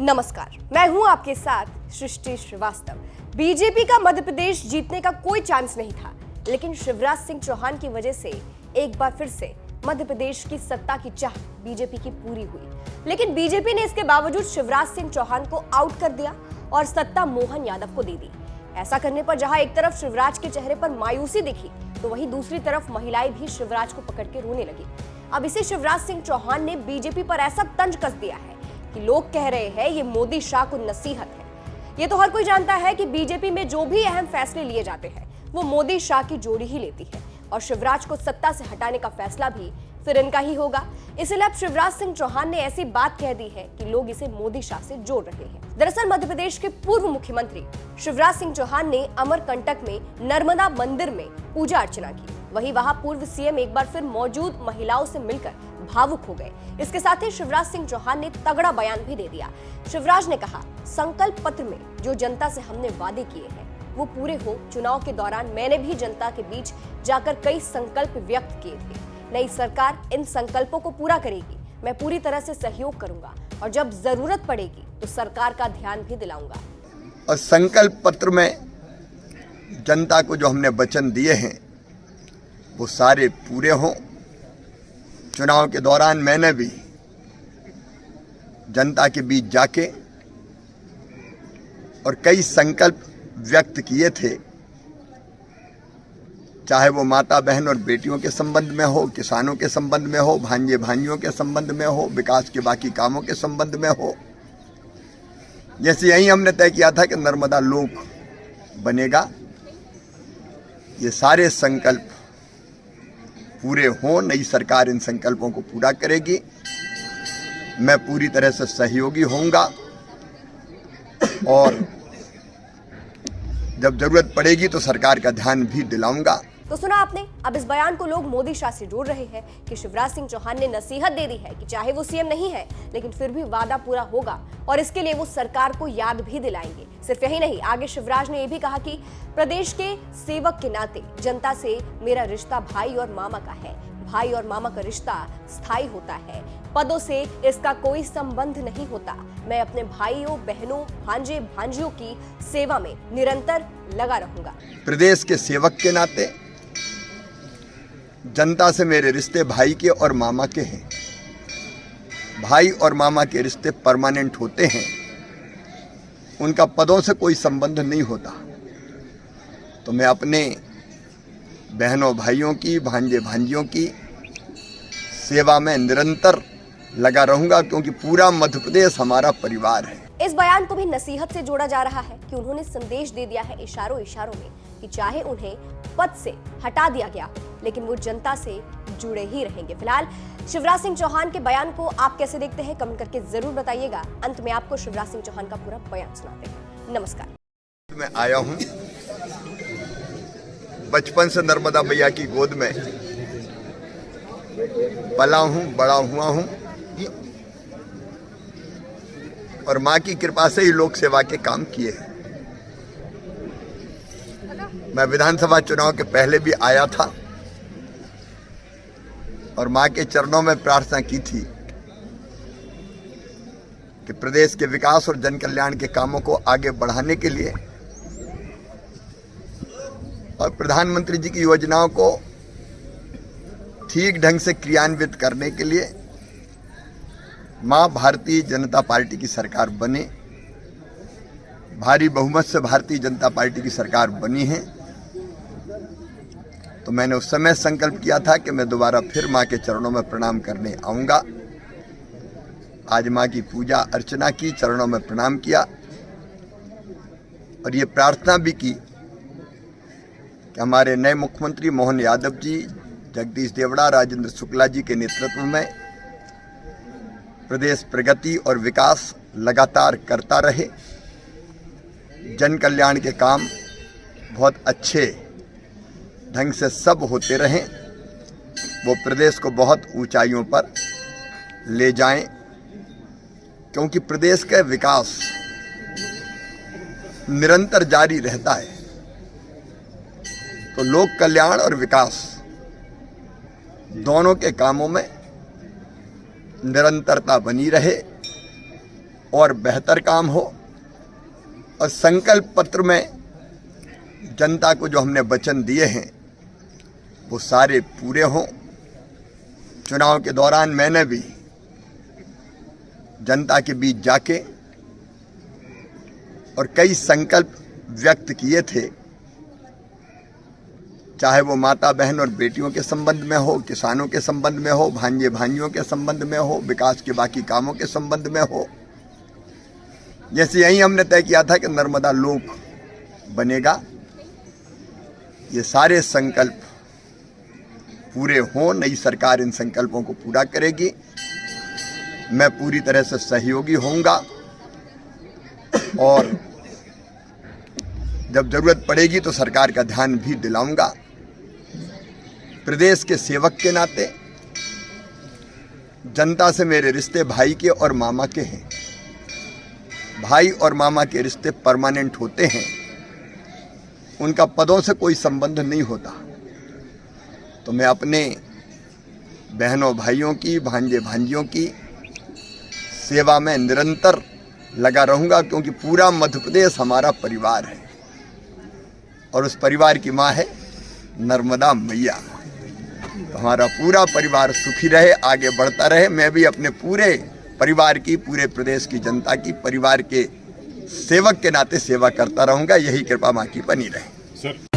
नमस्कार, मैं हूं आपके साथ सृष्टि श्रीवास्तव। बीजेपी का मध्य प्रदेश जीतने का कोई चांस नहीं था, लेकिन शिवराज सिंह चौहान की वजह से एक बार फिर से मध्य प्रदेश की सत्ता की चाह बीजेपी की पूरी हुई। लेकिन बीजेपी ने इसके बावजूद शिवराज सिंह चौहान को आउट कर दिया और सत्ता मोहन यादव को दे दी। ऐसा करने पर जहां एक तरफ शिवराज के चेहरे पर मायूसी दिखी, तो वहीं दूसरी तरफ महिलाएं भी शिवराज को पकड़ के रोने लगी। अब इसे शिवराज सिंह चौहान ने बीजेपी पर ऐसा तंज कस दिया है कि लोग कह रहे हैं ये मोदी शाह को नसीहत है। ये तो हर कोई जानता है कि बीजेपी में जो भी अहम फैसले लिए जाते हैं वो मोदी शाह की जोड़ी ही लेती है और शिवराज को सत्ता से हटाने का फैसला भी फिर इनका ही होगा। इसलिए अब शिवराज सिंह चौहान ने ऐसी बात कह दी है कि लोग इसे मोदी शाह से जोड़ रहे हैं। दरअसल मध्य प्रदेश के पूर्व मुख्यमंत्री शिवराज सिंह चौहान ने अमरकंटक में नर्मदा मंदिर में पूजा अर्चना की। वहीं वहां पूर्व सीएम एक बार फिर मौजूद महिलाओं से मिलकर भावुक हो गए। इसके साथ ही शिवराज सिंह चौहान ने तगड़ा बयान भी दे दिया। शिवराज ने कहा, संकल्प पत्र में जो जनता से हमने वादे किए हैं वो पूरे हो। चुनाव के दौरान मैंने भी जनता के बीच जाकर कई संकल्प व्यक्त किए थे। नई सरकार इन संकल्पों को पूरा करेगी। मैं पूरी तरह से सहयोग करूंगा और जब जरूरत पड़ेगी तो सरकार का ध्यान भी दिलाऊंगा। और संकल्प पत्र में जनता को जो हमने वचन दिए हैं वो सारे पूरे हों। चुनाव के दौरान मैंने भी जनता के बीच जाके और कई संकल्प व्यक्त किए थे, चाहे वो माता बहन और बेटियों के संबंध में हो, किसानों के संबंध में हो, भांजे भांजियों के संबंध में हो, विकास के बाकी कामों के संबंध में हो। जैसे यही हमने तय किया था कि नर्मदा लोक बनेगा। ये सारे संकल्प पूरे हों। नई सरकार इन संकल्पों को पूरा करेगी। मैं पूरी तरह से सहयोगी होऊंगा और जब जरूरत पड़ेगी तो सरकार का ध्यान भी दिलाऊंगा। तो सुना आपने। अब इस बयान को लोग मोदी शाह से जोड़ रहे हैं कि शिवराज सिंह चौहान ने नसीहत दे दी है कि चाहे वो सीएम नहीं है लेकिन फिर भी वादा पूरा होगा और इसके लिए वो सरकार को याद भी दिलाएंगे। सिर्फ यही नहीं, आगे शिवराज ने यह भी कहा कि प्रदेश के सेवक के नाते जनता से मेरा रिश्ता भाई और मामा का है। भाई और मामा का रिश्ता स्थायी होता है, पदों से इसका कोई संबंध नहीं होता। मैं अपने भाइयों बहनों भांजे भांजियों की सेवा में निरंतर लगा रहूंगा। प्रदेश के सेवक के नाते जनता से मेरे रिश्ते भाई के और मामा के हैं। भाई और मामा के रिश्ते परमानेंट होते हैं, उनका पदों से कोई संबंध नहीं होता। तो मैं अपने बहनों भाइयों की, भांजे भांजियों की सेवा में निरंतर लगा रहूंगा, क्योंकि पूरा मध्य प्रदेश हमारा परिवार है। इस बयान को भी नसीहत से जोड़ा जा रहा है कि उन्होंने संदेश दे दिया है इशारों इशारों में कि चाहे उन्हें पद से हटा दिया गया लेकिन वो जनता से जुड़े ही रहेंगे। फिलहाल शिवराज सिंह चौहान के बयान को आप कैसे देखते हैं, कमेंट करके जरूर बताइएगा। अंत में आपको शिवराज सिंह चौहान का पूरा बयान सुनाते हैं। नमस्कार। मैं आया हूं बचपन से नर्मदा मैया की गोद में पला हूं, बड़ा हुआ हूं और मां की कृपा से ही लोक सेवा के काम किए हैं। मैं विधानसभा चुनाव के पहले भी आया था और मां के चरणों में प्रार्थना की थी कि प्रदेश के विकास और जन कल्याण के कामों को आगे बढ़ाने के लिए और प्रधानमंत्री जी की योजनाओं को ठीक ढंग से क्रियान्वित करने के लिए मां भारतीय जनता पार्टी की सरकार बने। भारी बहुमत से भारतीय जनता पार्टी की सरकार बनी है। तो मैंने उस समय संकल्प किया था कि मैं दोबारा फिर मां के चरणों में प्रणाम करने आऊंगा। आज मां की पूजा अर्चना की, चरणों में प्रणाम किया और ये प्रार्थना भी की कि हमारे नए मुख्यमंत्री मोहन यादव जी, जगदीश देवड़ा, राजेंद्र शुक्ला जी के नेतृत्व में प्रदेश प्रगति और विकास लगातार करता रहे। जन कल्याण के काम बहुत अच्छे ढंग से सब होते रहें, वो प्रदेश को बहुत ऊंचाइयों पर ले जाएं, क्योंकि प्रदेश का विकास निरंतर जारी रहता है। तो लोक कल्याण और विकास दोनों के कामों में निरंतरता बनी रहे, और बेहतर काम हो और संकल्प पत्र में जनता को जो हमने वचन दिए हैं वो सारे पूरे हों। चुनाव के दौरान मैंने भी जनता के बीच जाके और कई संकल्प व्यक्त किए थे, चाहे वो माता बहन और बेटियों के संबंध में हो, किसानों के संबंध में हो, भांजे भांजियों के संबंध में हो, विकास के बाकी कामों के संबंध में हो। जैसे यही हमने तय किया था कि नर्मदा लोक बनेगा। ये सारे संकल्प पूरे हों, नई सरकार इन संकल्पों को पूरा करेगी। मैं पूरी तरह से सहयोगी होऊंगा और जब जरूरत पड़ेगी तो सरकार का ध्यान भी दिलाऊंगा। प्रदेश के सेवक के नाते जनता से मेरे रिश्ते भाई के और मामा के हैं। भाई और मामा के रिश्ते परमानेंट होते हैं, उनका पदों से कोई संबंध नहीं होता। तो मैं अपने बहनों भाइयों की, भांजे भांजियों की सेवा में निरंतर लगा रहूंगा, क्योंकि पूरा मध्य प्रदेश हमारा परिवार है और उस परिवार की माँ है नर्मदा मैया। तो हमारा पूरा परिवार सुखी रहे, आगे बढ़ता रहे। मैं भी अपने पूरे परिवार की, पूरे प्रदेश की जनता की, परिवार के सेवक के नाते सेवा करता रहूंगा। यही कृपा माँ की बनी रहे।